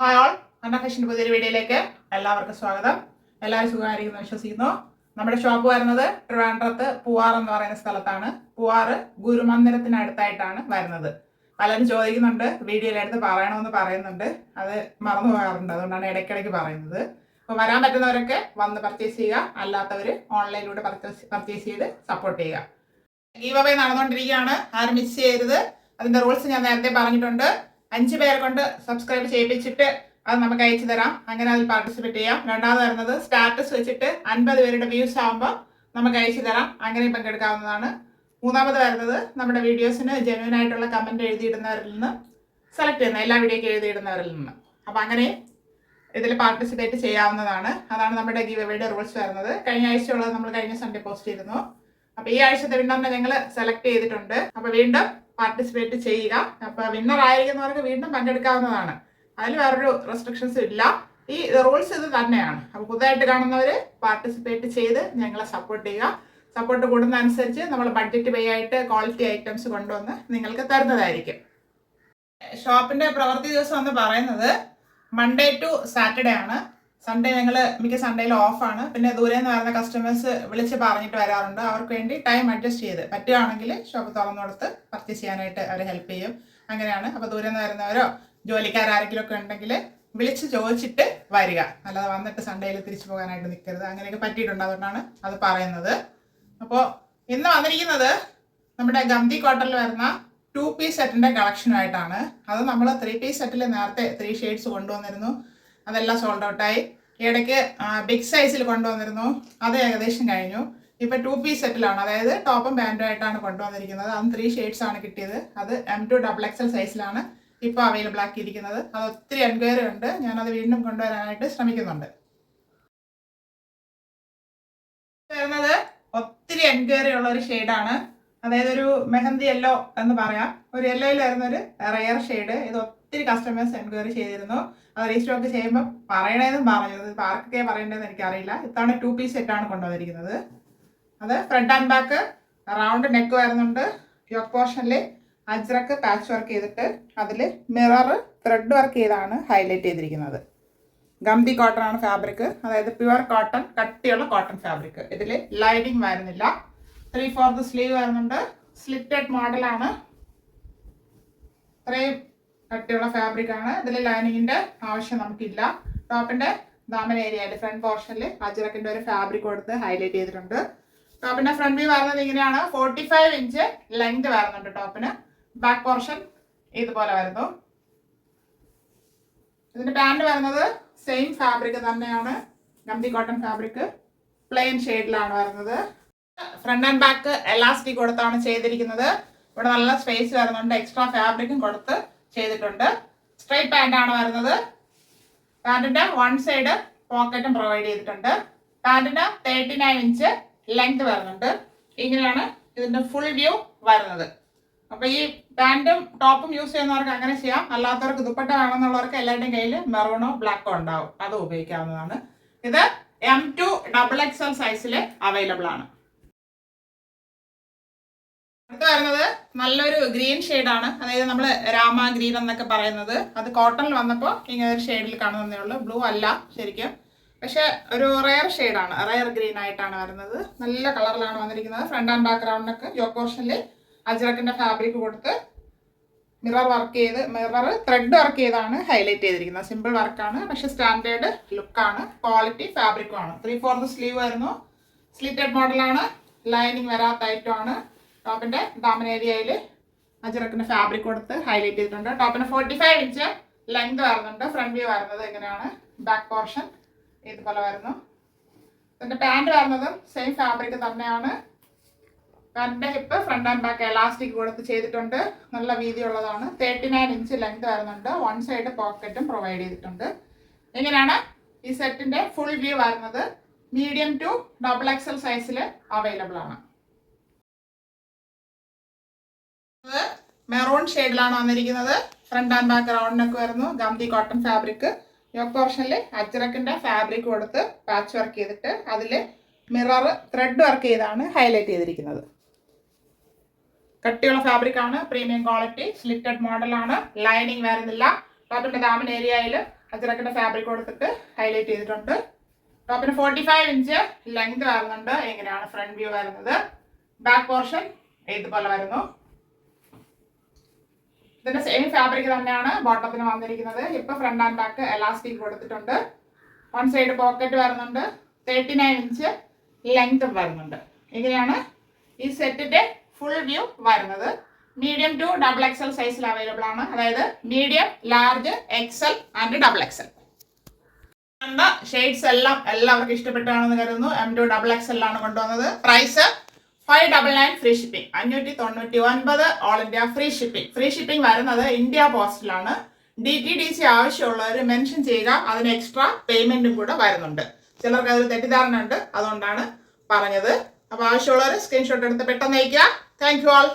Hi all, അന്ന ഫാഷൻ്റെ പുതിയൊരു വീഡിയോയിലേക്ക് എല്ലാവർക്കും സ്വാഗതം. എല്ലാവരും സുഖമായിരിക്കുന്നു വിശ്വസിക്കുന്നു. നമ്മുടെ ഷോപ്പ് വരുന്നത് ട്രിവാൻഡ്രത്ത് പൂവാർ എന്ന് പറയുന്ന സ്ഥലത്താണ്. പൂവാർ ഗുരുമന്ദിരത്തിനടുത്തായിട്ടാണ് വരുന്നത്. പലരും ചോദിക്കുന്നുണ്ട്, വീഡിയോയിലെടുത്ത് പറയണമെന്ന് പറയുന്നുണ്ട്, അത് മറന്നു പോകാറുണ്ട്, അതുകൊണ്ടാണ് ഇടയ്ക്കിടയ്ക്ക് പറയുന്നത്. അപ്പോൾ വരാൻ പറ്റുന്നവരൊക്കെ വന്ന് പർച്ചേസ് ചെയ്യുക, അല്ലാത്തവർ ഓൺലൈനിലൂടെ പർച്ചേസ് ചെയ്ത് സപ്പോർട്ട് ചെയ്യുക. ഗീവ് അവേ നടന്നുകൊണ്ടിരിക്കുകയാണ്, ആരും മിസ് ചെയ്യരുത്. അതിൻ്റെ റൂൾസ് ഞാൻ നേരത്തെ പറഞ്ഞിട്ടുണ്ട്. 5 പേരെ കൊണ്ട് സബ്സ്ക്രൈബ് ചെയ്യിപ്പിച്ചിട്ട് അത് നമുക്ക് അയച്ചു തരാം, അങ്ങനെ അതിൽ പാർട്ടിസിപ്പേറ്റ് ചെയ്യാം. രണ്ടാമത് വരുന്നത് സ്റ്റാറ്റസ് വെച്ചിട്ട് 50 പേരുടെ വ്യൂസ് ആകുമ്പോൾ നമുക്ക് അയച്ചു തരാം, അങ്ങനെ പങ്കെടുക്കാവുന്നതാണ്. മൂന്നാമത് വരുന്നത് നമ്മുടെ വീഡിയോസിന് ജെന്യൂൻ ആയിട്ടുള്ള കമൻറ്റ് എഴുതിയിടുന്നവരിൽ നിന്ന് സെലക്ട് ചെയ്യുന്ന എല്ലാ വീഡിയോയ്ക്ക് എഴുതിയിടുന്നവരിൽ നിന്ന്. അപ്പോൾ അങ്ങനെ ഇതിൽ പാർട്ടിസിപ്പേറ്റ് ചെയ്യാവുന്നതാണ്. അതാണ് നമ്മുടെ ഗീവ് അവേയുടെ റൂൾസ് വരുന്നത്. കഴിഞ്ഞ ആഴ്ചയുള്ളത് നമ്മൾ കഴിഞ്ഞ സൺഡേ പോസ്റ്റ് ചെയ്തിരുന്നു. അപ്പോൾ ഈ ആഴ്ചത്തെ വിന്നറിനെ ഞങ്ങൾ സെലക്ട് ചെയ്തിട്ടുണ്ട്. അപ്പോൾ വീണ്ടും പാർട്ടിസിപ്പേറ്റ് ചെയ്യുക. അപ്പോൾ വിന്നർ ആയിരിക്കുന്നവർക്ക് വീണ്ടും പങ്കെടുക്കാവുന്നതാണ്. അതിൽ വേറൊരു റെസ്ട്രിക്ഷൻസും ഇല്ല. ഈ റൂൾസ് ഇത് തന്നെയാണ്. അപ്പോൾ പുതുതായിട്ട് കാണുന്നവർ പാർട്ടിസിപ്പേറ്റ് ചെയ്ത് ഞങ്ങളെ സപ്പോർട്ട് ചെയ്യുക. സപ്പോർട്ട് കൂടുന്നതനുസരിച്ച് നമ്മൾ ബഡ്ജറ്റ് പേ ആയിട്ട് ക്വാളിറ്റി ഐറ്റംസ് കൊണ്ടുവന്ന് നിങ്ങൾക്ക് തരുന്നതായിരിക്കും. ഷോപ്പിന്റെ പ്രവൃത്തി ദിവസം എന്ന് പറയുന്നത് മൺഡേ ടു സാറ്റർഡേ ആണ്. സൺഡേ ഞങ്ങൾ മിക്ക സൺഡേയിലും ഓഫാണ്. പിന്നെ ദൂരെ നിന്ന് വരുന്ന കസ്റ്റമേഴ്സ് വിളിച്ച് പറഞ്ഞിട്ട് വരാറുണ്ട്. അവർക്ക് വേണ്ടി ടൈം അഡ്ജസ്റ്റ് ചെയ്ത് പറ്റുകയാണെങ്കിൽ ഷോപ്പ് തുറന്നു കൊടുത്ത് പർച്ചേസ് ചെയ്യാനായിട്ട് അവർ ഹെൽപ്പ് ചെയ്യും. അങ്ങനെയാണ്. അപ്പോൾ ദൂരെ നിന്ന് വരുന്നവരോ ജോലിക്കാരെങ്കിലും ഒക്കെ ഉണ്ടെങ്കിൽ വിളിച്ച് ചോദിച്ചിട്ട് വരിക, അല്ലാതെ വന്നിട്ട് സൺഡേയിൽ തിരിച്ചു പോകാനായിട്ട് നിൽക്കരുത്. അങ്ങനെയൊക്കെ പറ്റിയിട്ടുണ്ട്, അതുകൊണ്ടാണ് അത് പറയുന്നത്. അപ്പോൾ ഇന്ന് വന്നിരിക്കുന്നത് നമ്മുടെ ഗംതി കോട്ടണിൽ വരുന്ന 2 പീസ് സെറ്റിൻ്റെ കളക്ഷനുമായിട്ടാണ്. അത് നമ്മൾ 3 പീസ് സെറ്റിൽ നേരത്തെ 3 ഷെയ്ഡ്സ് കൊണ്ടുവന്നിരുന്നു, അതെല്ലാം സോൾഡ് ഔട്ടായി. ഇടയ്ക്ക് ബിഗ് സൈസിൽ കൊണ്ടുവന്നിരുന്നു, അത് ഏകദേശം കഴിഞ്ഞു. ഇപ്പം 2 പീസ് സെറ്റിലാണ്, അതായത് ടോപ്പും പാൻറ്റും ആയിട്ടാണ് കൊണ്ടുവന്നിരിക്കുന്നത്. അതും 3 ഷെയ്ഡ്സ് ആണ് കിട്ടിയത്. അത് M2 XXL സൈസിലാണ് ഇപ്പോൾ അവൈലബിൾ ആക്കിയിരിക്കുന്നത്. അത് ഒത്തിരി എൻക്വയറി ഉണ്ട്, ഞാനത് വീണ്ടും കൊണ്ടുവരാനായിട്ട് ശ്രമിക്കുന്നുണ്ട്. വരുന്നത് ഒത്തിരി എൻക്വയറി ഉള്ള ഒരു ഷെയ്ഡാണ്, അതായത് ഒരു മെഹന്തി യെല്ലോ എന്ന് പറയാം. ഒരു യെല്ലോയിൽ വരുന്നൊരു റെയർ ഷെയ്ഡ്. ഇത് ഒത്തിരി കസ്റ്റമേഴ്സ് എൻക്വയറി ചെയ്തിരുന്നു. അത് റീസ്റ്റോക്ക് ചെയ്യുമ്പോൾ പറയണേന്നും പറഞ്ഞത്, ഇപ്പോൾ ആർക്കൊക്കെ പറയേണ്ടതെന്ന് എനിക്കറിയില്ല. ഇത്തവണ 2 പീസ് സെറ്റാണ് കൊണ്ടുവന്നിരിക്കുന്നത്. അത് front and back round neck വരുന്നുണ്ട്. യോക്ക് പോർഷനിൽ അജ്രക്ക് പാച്ച് വർക്ക് ചെയ്തിട്ട് അതിൽ മിറർ ത്രെഡ് വർക്ക് ചെയ്താണ് ഹൈലൈറ്റ് ചെയ്തിരിക്കുന്നത്. ഗംതി കോട്ടൺ ആണ് ഫാബ്രിക്, അതായത് പ്യുവർ കോട്ടൺ, കട്ടിയുള്ള കോട്ടൺ ഫാബ്രിക്. ഇതിൽ ലൈനിങ് വരുന്നില്ല. 3/4 സ്ലീവ് വരുന്നുണ്ട്. സ്ലിറ്റഡ് മോഡലാണ്. ഇത്രയും കട്ടിയുള്ള ഫാബ്രിക് ആണ്. ഇതിൽ ലൈനിങ്ങിൻ്റെ ആവശ്യം നമുക്കില്ല. ടോപ്പിൻ്റെ ദാമൻ ഏരിയയിൽ ഫ്രണ്ട് പോർഷനിൽ അജ്രക്കിൻ്റെ ഒരു ഫാബ്രിക് കൊടുത്ത് ഹൈലൈറ്റ് ചെയ്തിട്ടുണ്ട്. ടോപ്പിൻ്റെ ഫ്രണ്ട് വ്യൂ വരുന്നത് ഇങ്ങനെയാണ്. 45 ഇഞ്ച് ലെങ്ത് വരുന്നുണ്ട് ടോപ്പിന്. ബാക്ക് പോർഷൻ ഇതുപോലെ വരുന്നു. ഇതിൻ്റെ പാൻറ് വരുന്നത് സെയിം ഫാബ്രിക് തന്നെയാണ്, ഗംതി കോട്ടൺ ഫാബ്രിക്. പ്ലെയിൻ ഷെയ്ഡിലാണ് വരുന്നത്. ഫ്രണ്ട് ആൻഡ് ബാക്ക് എലാസ്റ്റിക് കൊടുത്താണ് ചെയ്തിരിക്കുന്നത്. ഇവിടെ നല്ല സ്പേസ് വരുന്നുണ്ട്, എക്സ്ട്രാ ഫാബ്രിക്കും കൊടുത്ത് ചെയ്തിട്ടുണ്ട്. സ്ട്രൈറ്റ് പാൻ്റ് ആണ് വരുന്നത്. പാൻറ്റിൻ്റെ 1 സൈഡ് പോക്കറ്റും പ്രൊവൈഡ് ചെയ്തിട്ടുണ്ട്. പാൻറ്റിന് 39 ഇഞ്ച് ലെങ്ത് വരുന്നുണ്ട്. ഇങ്ങനെയാണ് ഇതിൻ്റെ ഫുൾ വ്യൂ വരുന്നത്. അപ്പോൾ ഈ പാൻറ്റും ടോപ്പും യൂസ് ചെയ്യുന്നവർക്ക് അങ്ങനെ ചെയ്യാം. അല്ലാത്തവർക്ക് ദുപ്പട്ട വേണമെന്നുള്ളവർക്ക് എല്ലാവരുടെയും കയ്യിൽ മെറൂണോ ബ്ലാക്കോ ഉണ്ടാവും, അത് ഉപയോഗിക്കാവുന്നതാണ്. ഇത് M2 XXL സൈസിൽ അവൈലബിൾ ആണ്. അടുത്ത് വരുന്നത് നല്ലൊരു ഗ്രീൻ ഷെയ്ഡാണ്, അതായത് നമ്മൾ രാമ ഗ്രീൻ എന്നൊക്കെ പറയുന്നത്. അത് കോട്ടണിൽ വന്നപ്പോൾ ഇങ്ങനെ ഒരു ഷെയ്ഡിൽ കാണുന്നതേ ഉള്ളൂ. ബ്ലൂ അല്ല ശരിക്കും, പക്ഷെ ഒരു റെയർ ഷെയ്ഡാണ്, റെയർ ഗ്രീൻ ആയിട്ടാണ് വരുന്നത്. നല്ല കളറിലാണ് വന്നിരിക്കുന്നത്. ഫ്രണ്ട് ആൻഡ് ബാക്ക് റൗണ്ടൊക്കെ യോക്ക് പോർഷനിൽ അജ്രക്കിൻ്റെ ഫാബ്രിക് കൊടുത്ത് മിറർ ത്രെഡ് വർക്ക് ചെയ്താണ് ഹൈലൈറ്റ് ചെയ്തിരിക്കുന്നത്. സിമ്പിൾ വർക്കാണ്, പക്ഷെ സ്റ്റാൻഡേർഡ് ലുക്കാണ്, ക്വാളിറ്റി ഫാബ്രിക്കുമാണ്. 3/4 സ്ലീവ് വരുന്നു. സ്ലിറ്റഡ് മോഡലാണ്, ലൈനിങ് വരാത്ത ഐറ്റമാണ്. ടോപ്പിൻ്റെ ദാമൻ ഏരിയയിൽ അജ്രക്കിൻ്റെ ഫാബ്രിക് കൊടുത്ത് ഹൈലൈറ്റ് ചെയ്തിട്ടുണ്ട്. ടോപ്പിന് 45 ഇഞ്ച് ലെങ്ത് വരുന്നുണ്ട്. ഫ്രണ്ട് വ്യൂ വരുന്നത് ഇങ്ങനെയാണ്. ബാക്ക് പോർഷൻ ഇതുപോലെ വരുന്നു. ഇതിൻ്റെ പാൻറ് വരുന്നതും സെയിം ഫാബ്രിക് തന്നെയാണ്. പാൻറ്റിൻ്റെ hip front and back elastic കൊടുത്ത് ചെയ്തിട്ടുണ്ട്. നല്ല വീതിയുള്ളതാണ്. 39 ഇഞ്ച് ലെങ്ത് വരുന്നുണ്ട്. 1 സൈഡ് പോക്കറ്റും പ്രൊവൈഡ് ചെയ്തിട്ടുണ്ട്. ഇങ്ങനെയാണ് ഈ സെറ്റിൻ്റെ ഫുൾ വ്യൂ വരുന്നത്. മീഡിയം ടു XXL സൈസിൽ അവൈലബിൾ ആണ്. മെറൂൺ ഷെയ്ഡിലാണ് വന്നിരിക്കുന്നത്. ഫ്രണ്ട് ആൻഡ് ബാക്ക് റൗണ്ടിനൊക്കെ വരുന്നു. ഗംതി കോട്ടൺ ഫാബ്രിക്. യോക്ക് പോർഷനിൽ അജ്രക്കിൻ്റെ ഫാബ്രിക് കൊടുത്ത് പാച്ച് വർക്ക് ചെയ്തിട്ട് അതിൽ മിറർ ത്രെഡ് വർക്ക് ചെയ്താണ് ഹൈലൈറ്റ് ചെയ്തിരിക്കുന്നത്. കട്ടിയുള്ള ഫാബ്രിക് ആണ്, പ്രീമിയം ക്വാളിറ്റി. സ്ലിറ്റഡ് മോഡലാണ്, ലൈനിങ് വരുന്നില്ല. ടോപ്പിൻ്റെ ദാമൻ ഏരിയയിൽ അച്ചടക്കിന്റെ ഫാബ്രിക് കൊടുത്തിട്ട് ഹൈലൈറ്റ് ചെയ്തിട്ടുണ്ട്. ടോപ്പിന് 45 ഇഞ്ച് ലെങ്ത് വരുന്നുണ്ട്. എങ്ങനെയാണ് ഫ്രണ്ട് വ്യൂ വരുന്നത്. ബാക്ക് പോർഷൻ ഇതുപോലെ വരുന്നു. ഇതിന്റെ സെയിം ഫാബ്രിക് തന്നെയാണ് ബോട്ടത്തിന് വന്നിരിക്കുന്നത്. ഇപ്പൊ ഫ്രണ്ട് ആൻഡ് ബാക്ക് എലാസ്റ്റിക് കൊടുത്തിട്ടുണ്ട്. വൺ സൈഡ് പോക്കറ്റ് വരുന്നുണ്ട്. 39 ഇഞ്ച് ലെങ്ത് വരുന്നുണ്ട്. ഇങ്ങനെയാണ് ഈ സെറ്റിന്റെ ഫുൾ വ്യൂ വരുന്നത്. മീഡിയം ടു ഡബിൾ എക്സൽ സൈസിൽ അവൈലബിൾ ആണ്. അതായത് medium, large, XL and double XL. Shades എല്ലാം എല്ലാവർക്കും ഇഷ്ടപ്പെട്ടാണെന്ന് കരുതുന്നു. M2 ഡബിൾ എക്സൽ ആണ് കൊണ്ടുവന്നത്. Price 599 free shipping. 599 all India free shipping. Free shipping വരുന്നത് ഇന്ത്യ പോസ്റ്റിലാണ്. DTDC ആവശ്യമുള്ളവർ മെൻഷൻ ചെയ്യുക. അതിന് എക്സ്ട്രാ പേയ്മെന്റും കൂടെ വരുന്നുണ്ട്. ചിലർക്ക് അതൊരു തെറ്റിദ്ധാരണ ഉണ്ട്, അതുകൊണ്ടാണ് പറഞ്ഞത്. അപ്പോൾ ആവശ്യമുള്ളവർ സ്ക്രീൻഷോട്ട് എടുത്ത് പെട്ടെന്ന് അയക്കുക. Thank you all.